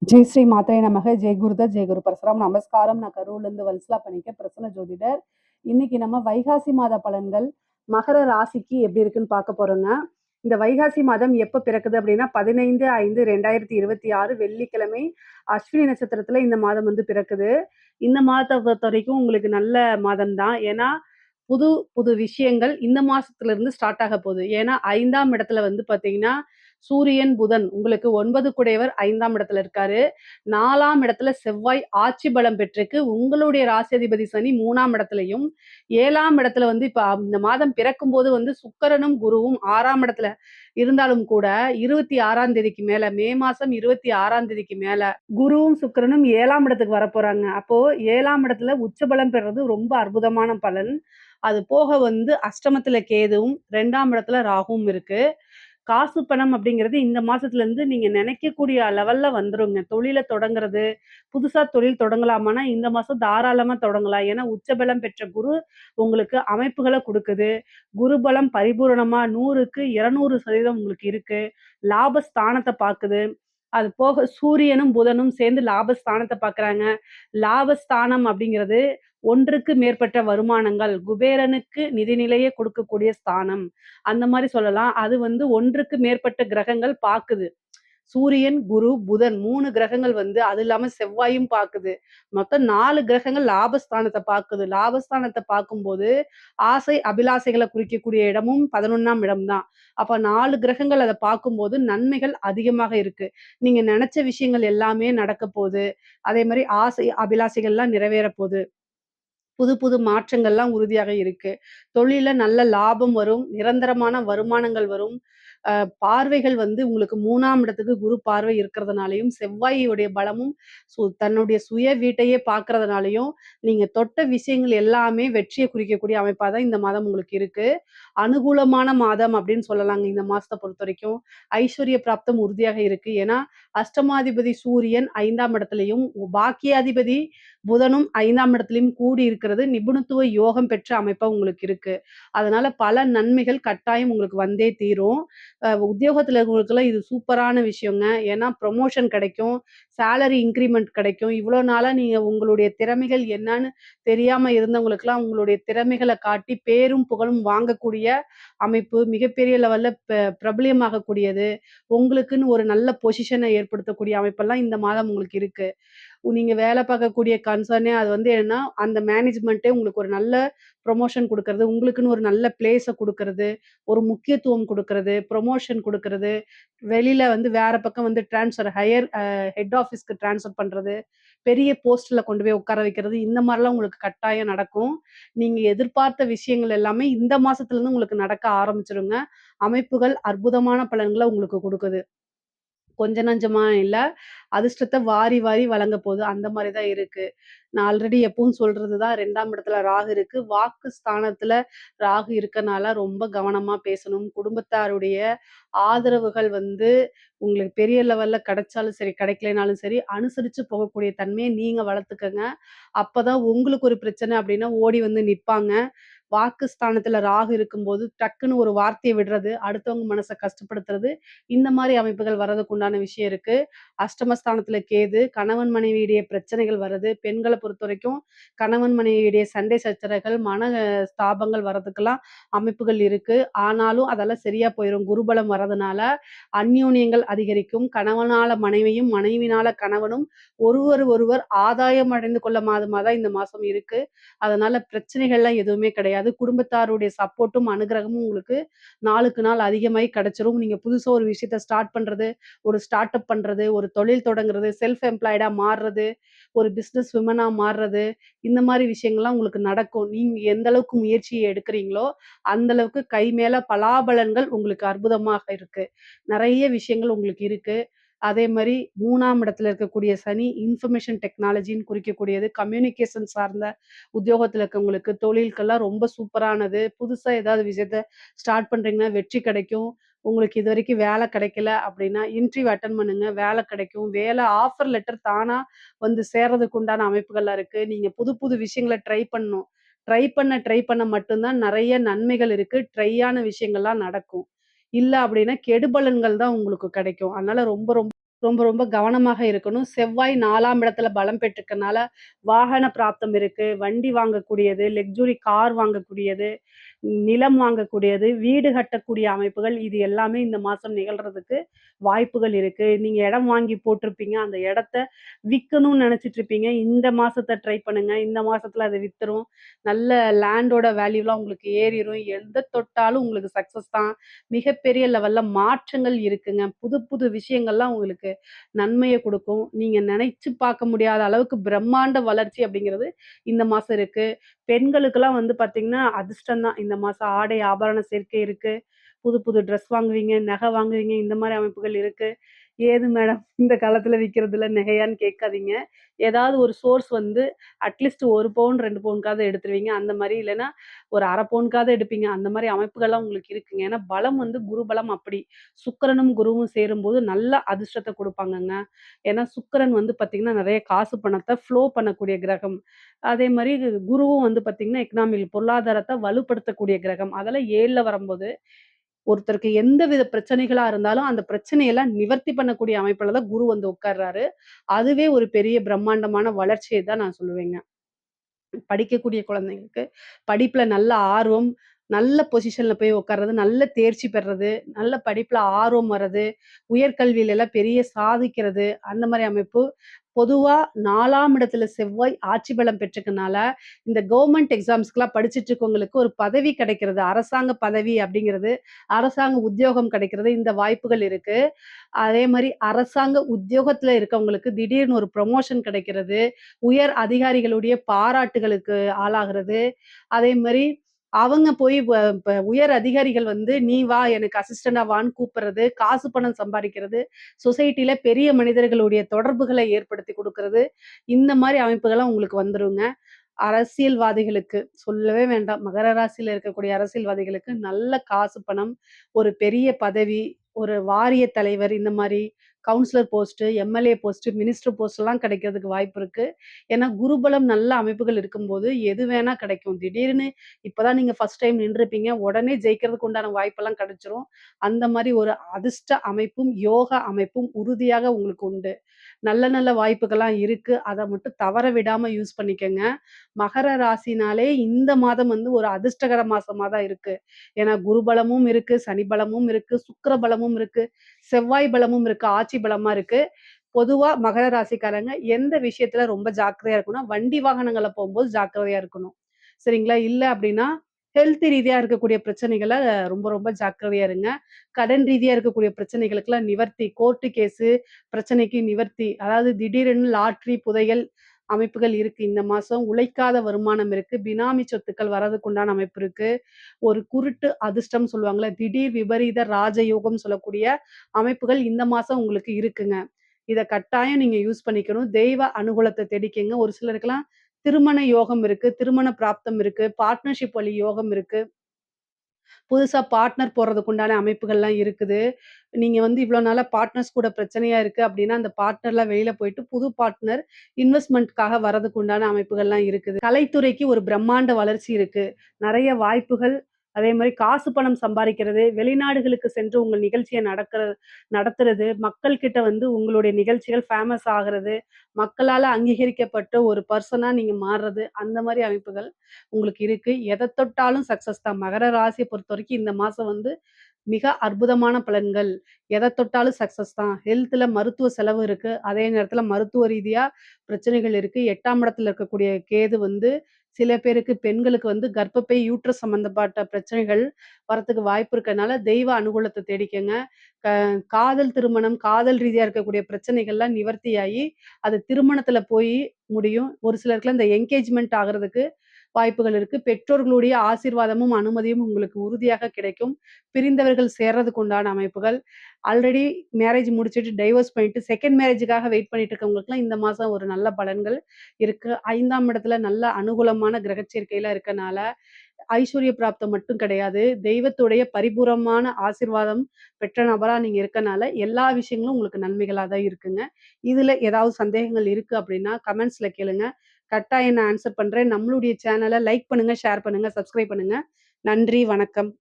ஜெய் ஸ்ரீ மாத்ரே நமக. ஜெய் குருதத், ஜெய் குரு பரசுராம். நமஸ்காரம். நான் கரூர்லேருந்து வல்சலா பண்ணிக்க பிரசன்ன ஜோதிடர். இன்னைக்கு நம்ம வைகாசி மாத பலன்கள் மகர ராசிக்கு எப்படி இருக்குன்னு பார்க்க போறோங்க. இந்த வைகாசி மாதம் எப்ப பிறக்குது அப்படின்னா 15/5/2026 வெள்ளிக்கிழமை அஸ்வினி நட்சத்திரத்துல இந்த மாதம் வந்து பிறக்குது. இந்த மாதத்தை பொறுத்த வரைக்கும் உங்களுக்கு நல்ல மாதம் தான். ஏன்னா புது புது விஷயங்கள் இந்த மாசத்துல இருந்து ஸ்டார்ட் ஆக போகுது. ஏன்னா 5ஆம் இடத்துல வந்து பாத்தீங்கன்னா சூரியன் புதன் உங்களுக்கு 9 குடையவர் 5ஆம் இடத்துல இருக்காரு. 4ஆம் இடத்துல செவ்வாய் ஆட்சி பலம் பெற்றிருக்கு. உங்களுடைய ராசியதிபதி சனி 3ஆம் இடத்துலயும் 7ஆம் இடத்துல வந்து இப்ப இந்த மாதம் பிறக்கும் போது வந்து சுக்கிரனும் குருவும் 6ஆம் இடத்துல இருந்தாலும் கூட 26ஆம் தேதிக்கு மேல மே மாசம் 26ஆம் தேதிக்கு மேல குருவும் சுக்கிரனும் 7ஆம் இடத்துக்கு வரப்போறாங்க. அப்போ 7ஆம் இடத்துல உச்சபலம் பெறுறது ரொம்ப அற்புதமான பலன். அது போக வந்து அஷ்டமத்துல கேதுவும் 2ஆம் இடத்துல ராகுவும் இருக்கு. காசு பணம் அப்படிங்கிறது இந்த மாசத்துல இருந்து நீங்க நினைக்கக்கூடிய லெவல்ல வந்துருங்க. தொழில தொடங்குறது, புதுசா தொழில் தொடங்கலாமான்னா இந்த மாசம் தாராளமா தொடங்கலாம். ஏன்னா உச்சபலம் பெற்ற குரு உங்களுக்கு அமைப்புகள குடுக்குது. குரு பலம் பரிபூரணமா 100க்கு 200% உங்களுக்கு இருக்கு. லாபஸ்தானத்த பாக்குது. அது போக சூரியனும் புதனும் சேர்ந்து லாபஸ்தானத்த பாக்குறாங்க. லாபஸ்தானம் அப்படிங்கிறது ஒன்றுக்கு மேற்பட்ட வருமானங்கள், குபேரனுக்கு நிதிநிலையை கொடுக்கக்கூடிய ஸ்தானம். அந்த மாரி சொல்லலாம். அது வந்து ஒன்றுக்கு மேற்பட்ட கிரகங்கள் பாக்குது. சூரியன், குரு, புதன் 3 கிரகங்கள் வந்து அது இல்லாம செவ்வாயும் பாக்குது. மொத்தம் 4 கிரகங்கள் லாபஸ்தானத்த பாக்குது. லாபஸ்தானத்த பார்க்கும்போது, ஆசை, அபிலாசைகள குறிக்கக்கூடிய இடமும் 11ஆம் இடம் தான். அப்ப 4 கிரகங்கள் அத பார்க்கும்போது நன்மைகள் அதிகமாக இருக்கு. நீங்க நெனச்ச விஷயங்கள் எல்லாமே நடக்க போது. அதே மாரி ஆசை, அபிலாசைகள்லாம் நிறைவேற போது. புது புது மாற்றங்கள்லாம் உறுதியாக இருக்கு. தொழில்ல நல்ல லாபம் வரும். நிரந்தரமான வருமானங்கள் வரும். அ பார்வைகள் வந்து உங்களுக்கு 3ஆம் இடத்துக்கு குரு பார்வை இருக்கிறதுனாலயும், செவ்வாயுடைய பலமும் தன்னுடைய சுய வீட்டையே பார்க்கிறதுனாலயும், நீங்க தொட்ட விஷயங்கள் எல்லாமே வெற்றிய குறிக்கக்கூடிய அமைப்பா தான் இந்த மாதம் உங்களுக்கு இருக்கு. அனுகூலமான மாதம் அப்படின்னு சொல்லலாங்க இந்த மாசத்த பொறுத்தவரைக்கும். ஐஸ்வர்ய பிராப்தம் உறுதியாக இருக்கு. ஏன்னா, அஷ்டமாதிபதி சூரியன் 5ஆம் இடத்துலயும், பாக்கியாதிபதி புதனும் 5ஆம் இடத்துலயும் கூடி இருக்கிறது நிபுணத்துவ யோகம் பெற்ற அமைப்பா உங்களுக்கு இருக்கு. அதனால பல நன்மைகள் கட்டாயம் உங்களுக்கு வந்தே தீரும். உத்தியோகத்துல இருக்கவங்களுக்கெல்லாம் இது சூப்பரான விஷயங்க. ஏன்னா ப்ரமோஷன் கிடைக்கும். சேலரி இன்கிரிமெண்ட் கிடைக்கும். இவ்வளோ நாளா நீங்க உங்களுடைய திறமைகள் என்னன்னு தெரியாம இருந்தவங்களுக்கெல்லாம் உங்களுடைய திறமைகள காட்டி பேரும், புகழும் வாங்கக்கூடிய அமைப்பு மிகப்பெரிய லெவல்ல பிரபலியமாகக்கூடியது. உங்களுக்குன்னு ஒரு நல்ல பொசிஷன ஏற்படுத்தக்கூடிய அமைப்பெல்லாம் இந்த மாதம் உங்களுக்கு இருக்கு. நீங்க வேலை பார்க்கக்கூடிய கன்சர்னே அது வந்து என்னன்னா, அந்த மேனேஜ்மெண்ட்டே உங்களுக்கு ஒரு நல்ல ப்ரமோஷன் குடுக்கறது, உங்களுக்குன்னு ஒரு நல்ல பிளேஸ குடுக்கறது, ஒரு முக்கியத்துவம் குடுக்கறது, ப்ரமோஷன் குடுக்கறது, வெளியில வந்து வேற பக்கம் வந்து ட்ரான்ஸ்ஃபர் ஹையர் ஹெட் ஆஃபீஸ்க்கு ட்ரான்ஸ்ஃபர் பண்றது, பெரிய போஸ்ட்ல கொண்டு போய் உட்கார வைக்கிறது, இந்த மாரிலாம் உங்களுக்கு கட்டாயம் நடக்கும். நீங்க எதிர்பார்த்த விஷயங்கள் எல்லாமே இந்த மாசத்துலருந்து உங்களுக்கு நடக்க ஆரம்பிச்சுருங்க. அமைப்புகள் அற்புதமான பலன்கள உங்களுக்கு குடுக்குது. கொஞ்ச நஞ்சமா இல்ல. அதிர்ஷ்டத்த வாரி வாரி வழங்க போது. அந்த மாரி தான் இருக்கு. நான் ஆல்ரெடி எப்பவும் சொல்றது தான் 2ஆம் இடத்துல ராகு இருக்கு. வாக்கு ஸ்தானத்துல ராகு இருக்கனால ரொம்ப கவனமா பேசணும். குடும்பத்தாருடைய ஆதரவுகள் வந்து உங்களுக்கு பெரிய லெவல்ல கிடைச்சாலும் சரி, கிடைக்கலைனாலும் சரி, அனுசரிச்சு போகக்கூடிய தன்மைய நீங்க வளர்த்துக்கங்க. அப்பதான் உங்களுக்கு ஒரு பிரச்சனை அப்டின்னா ஓடி வந்து நிப்பாங்க. வாக்கு ஸ்தானத்துல ராகு இருக்கும்போது டக்குன்னு ஒரு வார்த்தைய விடுறது, அடுத்தவங்க மனச கஷ்டப்படுத்துறது, இந்த மாரி அமைப்புகள் வர்றதுக்கு உண்டான விஷயம் இருக்கு. அஷ்டமஸ்தானத்துல கேது, கணவன் மனைவியிடையே பிரச்சனைகள் வருது. பெண்கள பொறுத்தவரைக்கும் கணவன் மனைவியிடையே சண்டை சச்சரவுகள், ஸ்தாபங்கள் வர்றதுக்கெல்லாம் அமைப்புகள் இருக்கு. ஆனாலும் அதெல்லாம் சரியா போயிரும். குருபலம் வர்றதுனால அந்யோன்யங்கள் அதிகரிக்கும். கணவனால மனைவியும், மனைவினால கணவனும் ஒருவர் ஆதாயம் அடைந்து கொள்ள மாதமா தான் இந்த மாசம் இருக்கு. அதனால பிரச்சனைகள்லாம் எதுவுமே கிடையாது. குடும்பத்தாருடைய சப்போர்ட்டும், அனுகிரகமும் உங்களுக்கு நாளுக்கு நாள் அதிகமாயி கிடைச்சிரும். நீங்க புதுசா ஒரு விஷயத்த ஸ்டார்ட் பண்றது, ஒரு ஸ்டார்ட் அப் பண்றது, ஒரு தொழில் தொடங்குறது, செல்ஃப் எம்ப்ளாய்டா மாறுறது, ஒரு பிசினஸ் விமனா மாறுறது, இந்த மாரி விஷயங்கள்லாம் உங்களுக்கு நடக்கும். நீங்க எந்த அளவுக்கு முயற்சிய எடுக்கிறீங்களோ, அந்த அளவுக்கு கை மேல பலாபலன்கள் உங்களுக்கு அற்புதமாக இருக்கு. நெறைய விஷயங்கள் உங்களுக்கு இருக்கு. அதே மாரி 3ஆம் இடத்துல இருக்கக்கூடிய சனி இன்ஃபர்மேஷன் டெக்னாலஜின்னு குறிக்கக்கூடியது. கம்யூனிகேஷன் சார்ந்த உத்தியோகத்துல இருக்கவங்களுக்கு, தொழிலுக்கெல்லாம் ரொம்ப சூப்பரானது. புதுசா ஏதாவது விஷயத்த ஸ்டார்ட் பண்றீங்கன்னா வெற்றி கிடைக்கும். உங்களுக்கு இதுவரைக்கும் வேலை கிடைக்கல அப்படின்னா, இன்டர்வியூ அட்டெண்ட் பண்ணுங்க. வேலை கிடைக்கும். வேலை ஆஃபர் லெட்டர் தானா வந்து சேர்றதுக்கு உண்டான அமைப்புகள்லாம் இருக்கு. நீங்க புது புது விஷயங்கள ட்ரை பண்ணணும். ட்ரை பண்ண மட்டும் தான் நெறைய நன்மைகள் இருக்கு. ட்ரையான விஷயங்கள்லாம் நடக்கும். இல்ல அப்படின்னா கெடுபலன்கள் தான் உங்களுக்கு கிடைக்கும். அதனால ரொம்ப ரொம்ப ரொம்ப ரொம்ப கவனமாக இருக்கணும். செவ்வாய் 4ஆம் இடத்துல பலம் பெற்றிருக்கனால, வாகன பிராப்தம் இருக்கு. வண்டி வாங்கக்கூடியது, லக்ஸுரி கார் வாங்கக்கூடியது, நிலம் வாங்கக்கூடியது, வீடு கட்டக்கூடிய அமைப்புகள் இது எல்லாமே இந்த மாசம் நிகழ்றதுக்கு வாய்ப்புகள் இருக்கு. நீங்க இடம் வாங்கி போட்டிருப்பீங்க. அந்த இடத்த விக்கணும்னு நெனச்சிட்டு இருப்பீங்க. இந்த மாசத்த ட்ரை பண்ணுங்க. இந்த மாசத்துல அது வித்துரும். நல்ல லேண்டோட வேல்யூலாம் உங்களுக்கு ஏறிரும். எத தொட்டாலும் உங்களுக்கு சக்சஸ் தான். மிகப்பெரிய லெவல்ல மாற்றங்கள் இருக்குங்க. புது புது விஷயங்கள்லாம் உங்களுக்கு நன்மைய குடுக்கும். நீங்க நெனைச்சு பார்க்க முடியாத அளவுக்கு பிரம்மாண்ட வளர்ச்சி அப்படிங்கிறது இந்த மாசம் இருக்கு. பெண்களுக்கெல்லாம் வந்து பார்த்தீங்கன்னா, அதிர்ஷ்டம் தான். இந்த மாசம் ஆடை ஆபரண சேர்க்கை இருக்கு. புது புது ட்ரெஸ் வாங்குவீங்க, நகை வாங்குவீங்க. இந்த மாரி அமைப்புகள் இருக்கு. ஏது மேடம் இந்த காலத்துல விக்கிறதுல நகையான்னு கேட்காதீங்க. ஏதாவது ஒரு சோர்ஸ் வந்து அட்லீஸ்ட் 1 பவுன், 2 பவுனுக்காவது எடுத்துருவீங்க. அந்த மாரி இல்லன்னா, ஒரு 1/2 பவுனுக்காவது எடுப்பீங்க. அந்த மாரி அமைப்புகள்லாம் உங்களுக்கு இருக்குங்க. ஏன்னா பலம் வந்து குரு பலம் அப்படி. சுக்கிரனும், குருவும் சேரும்போது நல்ல அதிர்ஷ்டத்த குடுப்பாங்கங்க. ஏன்னா சுக்கிரன் வந்து பார்த்தீங்கன்னா, நெறைய காசு பணத்த ஃப்ளோ பண்ணக்கூடிய கிரகம். அதே மாரி குருவும் வந்து பார்த்தீங்கன்னா, எக்கனாமிக் பொருளாதாரத்த வலுப்படுத்தக்கூடிய கிரகம். அதெல்லாம் 7ல வரும்போது, ஒருத்தருக்கு எந்த வித பிரச்சனைகளா இருந்தாலும், அந்த பிரச்சனையெல்லாம் நிவர்த்தி பண்ணக்கூடிய அமைப்புல தான் குரு வந்து உட்கார்றாரு. அதுவே ஒரு பெரிய பிரம்மாண்டமான வளர்ச்சிய தான் நான் சொல்லுவேங்க. படிக்கக்கூடிய குழந்தைங்களுக்கு படிப்புல நல்ல ஆர்வம், நல்ல பொசிஷன்ல போய் உட்கார்றது, நல்ல தேர்ச்சி பெறுறது, நல்ல படிப்புல ஆர்வம் வர்றது, உயர்கல்வியில எல்லாம் பெரிய சாதிக்கிறது, அந்த மாரி அமைப்பு. பொதுவா 4ஆம் இடத்துல செவ்வாய் ஆட்சி பலம் பெற்றிருக்கனால, இந்த கவர்மெண்ட் எக்ஸாம்ஸ்க்குலாம் படிச்சுட்டு இருக்கவங்களுக்கு ஒரு பதவி கிடைக்கிறது. அரசாங்க பதவி அப்படிங்கிறது, அரசாங்க உத்தியோகம் கிடைக்கிறது, இந்த வாய்ப்புகள் இருக்கு. அதே மாரி அரசாங்க உத்தியோகத்துல இருக்கவங்களுக்கு திடீர்னு ஒரு ப்ரமோஷன் கிடைக்கிறது. உயர் அதிகாரிகளுடைய பாராட்டுகளுக்கு ஆளாகிறது. அதே மாரி அவங்க போய் இப்ப உயர் அதிகாரிகள் வந்து, "நீ வா எனக்கு அசிஸ்டன்டா வான்னு" கூப்பிடுறது, காசு பணம் சம்பாரிக்கிறது, சொசைட்டில பெரிய மனிதர்களுடைய தொடர்புகளை ஏற்படுத்தி குடுக்குறது, இந்த மாரி அமைப்புகள்லாம் உங்களுக்கு வந்துருங்க. அரசியல்வாதிகளுக்கு சொல்லவே வேண்டாம். மகர ராசியில இருக்கக்கூடிய அரசியல்வாதிகளுக்கு நல்ல காசு பணம், ஒரு பெரிய பதவி, ஒரு வாரிய தலைவர் இந்த மாரி councillor post, MLA post, minister போஸ்ட்லாம் கிடைக்கிறதுக்கு வாய்ப்பு இருக்கு. ஏன்னா குருபலம் நல்ல அமைப்புகள் இருக்கும்போது, எது வேணா கிடைக்கும். திடீர்னு இப்ப தான் நீங்க ஃபர்ஸ்ட் டைம் நின்றுப்பீங்க. உடனே ஜெயிக்கிறதுக்கு உண்டான வாய்ப்பெல்லாம் கிடைச்சிரும். அந்த மாரி ஒரு அதிர்ஷ்ட அமைப்பும், யோக அமைப்பும் உறுதியாக உங்களுக்கு உண்டு. நல்ல நல்ல வாய்ப்புகள்லாம் இருக்கு. அத மட்டும் தவற விடாம யூஸ் பண்ணிக்கங்க. மகர ராசினாலே இந்த மாதம் வந்து ஒரு அதிர்ஷ்டகர மாசமா தான் இருக்கு. ஏன்னா குரு பலமும் இருக்கு, சனி பலமும் இருக்கு, சுக்கிர பலமும் இருக்கு, செவ்வாய் பலமும் இருக்கு, ஆட்சி பலமா இருக்கு. பொதுவா மகர ராசிக்காரங்க எந்த விஷயத்துல ரொம்ப ஜாக்கிரதையா இருக்கணும்னா, வண்டி வாகனங்கள்ல போம்போது ஜாக்கிரதையா இருக்கணும். சரிங்களா? இல்ல அப்டின்னா, ஹெல்த் ரீதியா இருக்கக்கூடிய பிரச்சனைகள ரொம்ப ரொம்ப ஜாக்கிரதையா இருங்க. கடன் ரீதியா இருக்கக்கூடிய பிரச்சனைகளுக்கெல்லாம் நிவர்த்தி, கோர்ட்டு கேஸு பிரச்சனைக்கு நிவர்த்தி. அதாவது திடீரென்னு லாட்டரி, புதையல் அமைப்புகள் இருக்கு. இந்த மாசம் உழைக்காத வருமானம் இருக்கு. பினாமி சொத்துக்கள் வர்றதுக்கு உண்டான அமைப்பு இருக்கு. ஒரு குருட்டு அதிர்ஷ்டம் சொல்லுவாங்கல்ல, திடீர் விபரீத ராஜயோகம் சொல்லக்கூடிய அமைப்புகள் இந்த மாசம் உங்களுக்கு இருக்குங்க. இத கட்டாயம் நீங்க யூஸ் பண்ணிக்கணும். தெய்வ அனுகூலத்த தேடிக்கங்க. ஒரு சிலருக்கெல்லாம் திருமண யோகம் இருக்கு, திருமண பிராப்தம் இருக்கு, பார்ட்னர்ஷிப் வழி யோகம் இருக்கு. புதுசா பார்ட்னர் போடுறதுக்கு உண்டான அமைப்புகள்லாம் இருக்குது. நீங்க வந்து இவ்வளோ நாளா பார்ட்னர்ஸ் கூட பிரச்சனையா இருக்கு அப்டின்னா, அந்த பார்ட்னர்லாம் வெளில போயிட்டு புது பார்ட்னர் இன்வெஸ்ட்மென்ட்க்காக வரதுக்கு உண்டான அமைப்புகள்லாம் இருக்குது. கலைத்துறைக்கு ஒரு பிரம்மாண்ட வளர்ச்சி இருக்கு. நெறைய வாய்ப்புகள், அதே மாரி காசு பணம் சம்பாரிக்கிறது, வெளிநாடுகளுக்கு சென்று உங்கள் நிகழ்ச்சிய நடத்துறது, மக்கள் கிட்ட வந்து உங்களுடைய நிகழ்ச்சிகள் ஃபேமஸ் ஆகுறது, மக்களால அங்கீகரிக்கப்பட்ட ஒரு பெர்சனா நீங்க மாறுறது, அந்த மாரி அமைப்புகள் உங்களுக்கு இருக்கு. எத தொட்டாலும் சக்சஸ் தான். மகர ராசிய பொறுத்தவரைக்கும் இந்த மாசம் வந்து மிக அற்புதமான பலன்கள். எத தொட்டாலும் சக்சஸ் தான். ஹெல்த்ல மருத்துவ செலவு இருக்கு. அதே நேரத்தில மருத்துவ ரீதியா பிரச்சனைகள் இருக்கு. 8ஆம் இடத்துல இருக்கக்கூடிய கேது வந்து சில பேருக்கு பெண்களுக்கு வந்து கர்ப்பப்பை, யூட்ரஸ் சம்மந்தப்பட்ட பிரச்சனைகள் வரத்துக்கு வாய்ப்பு இருக்கனால, தெய்வ அனுகூலத்த தேடிக்கங்க. க காதல் திருமணம், காதல் ரீதியா இருக்கக்கூடிய பிரச்சனைகள்லாம் நிவர்த்தியாயி, அது திருமணத்தில போயி முடியும். ஒரு சிலருக்குலாம் இந்த என்கேஜ்மென்ட் ஆகுறதுக்கு வாய்ப்புகள் இருக்கு. பெற்றோர்களுடைய ஆசீர்வாதமும், அனுமதியும் உங்களுக்கு உறுதியாக கிடைக்கும். பிரிந்தவர்கள் சேர்றதுக்கு உண்டான அமைப்புகள். ஆல்ரெடி மேரேஜ் முடிச்சுட்டு டைவோர்ஸ் பண்ணிட்டு 2ண்ட் மேரேஜுக்காக வெயிட் பண்ணிட்டு இருக்கவங்களுக்குலாம் இந்த மாசம் ஒரு நல்ல பலன்கள் இருக்கு. 5ஆம் இடத்துல நல்ல அனுகூலமான கிரக சேர்க்கைலாம் இருக்கனால, ஐஸ்வர்ய பிராப்தம் மட்டும் கிடையாது. தெய்வத்துடைய பரிபூரணமான ஆசீர்வாதம் பெற்ற நபரா நீங்க இருக்கனால, எல்லா விஷயங்களும் உங்களுக்கு நன்மைகளா தான் இருக்குங்க. இதுல ஏதாவது சந்தேகங்கள் இருக்கு அப்டின்னா, கமெண்ட்ஸ்ல கேளுங்க. கட்டாயம் நான் ஆன்சர் பண்றேன். நம்மளுடைய சேனல லைக் பண்ணுங்க, ஷேர் பண்ணுங்க, சப்ஸ்கிரைப் பண்ணுங்க. நன்றி, வணக்கம்.